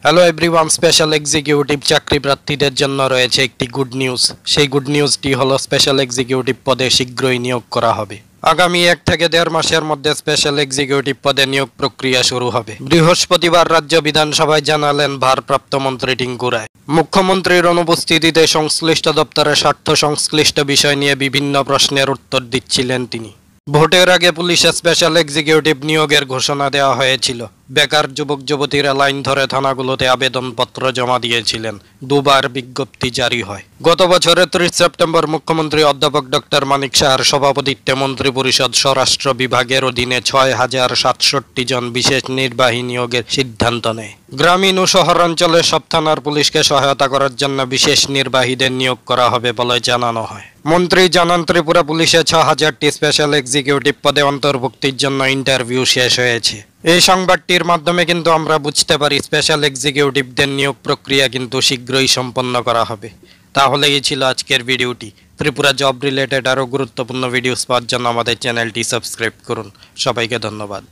Hello everyone, special executive চাকরি প্রার্থীদের জন্য রয়েছে একটি গুড নিউজ। সেই গুড নিউজটি হলো স্পেশাল এক্সিকিউটিভ পদে শীঘ্রই নিয়োগ করা হবে। আগামী 1 থেকে 1.5 মাসের মধ্যে স্পেশাল এক্সিকিউটিভ পদে নিয়োগ প্রক্রিয়া শুরু হবে। বৃহস্পতিবার রাজ্য বিধানসভায় জানালেন ভারপ্রাপ্ত মন্ত্রী টিঙ্কু রায়। মুখ্যমন্ত্রীর অনুপস্থিতিতে সংশ্লিষ্ট দপ্তরের স্বার্থ সংশ্লিষ্ট বিষয় নিয়ে বিভিন্ন প্রশ্নের উত্তর দিচ্ছিলেন তিনি। ভোটের আগে পুলিশে স্পেশাল এক্সিকিউটিভ নিয়োগের ঘোষণা দেওয়া হয়েছিল। বেকার যুবক যুবতীরা লাইন ধরে থানাগুলোতে আবেদনপত্র জমা দিয়েছিলেন। দুবার বিজ্ঞপ্তি জারি হয়। গত বছরের 30 সেপ্টেম্বর মুখ্যমন্ত্রী অধ্যাপক ডক্টর মানিক সাহার সভাপতিত্বে মন্ত্রিপরিষদ স্বরাষ্ট্র বিভাগের অধীনে 6067 জন বিশেষ নির্বাহী নিয়োগের সিদ্ধান্ত নেয়। গ্রামীণ ও শহরাঞ্চলের সব থানার পুলিশকে সহায়তা করার জন্য বিশেষ নির্বাহীদের নিয়োগ করা হবে বলে জানানো হয়। মন্ত্রী জানান, ত্রিপুরা পুলিশে 6000টি স্পেশাল এক্সিকিউটিভ পদে অন্তর্ভুক্তির জন্য ইন্টারভিউ শেষ হয়েছে। এই সংবাদটির মাধ্যমে কিন্তু আমরা বুঝতে পারি স্পেশাল এক্সিকিউটিভদের নিয়োগ প্রক্রিয়া কিন্তু শীঘ্রই সম্পন্ন করা হবে। তাহলে এই ছিল আজকের ভিডিওটি। ত্রিপুরা জব রিলেটেড আরও গুরুত্বপূর্ণ ভিডিওস পাওয়ার জন্য আমাদের চ্যানেলটি সাবস্ক্রাইব করুন। সবাইকে ধন্যবাদ।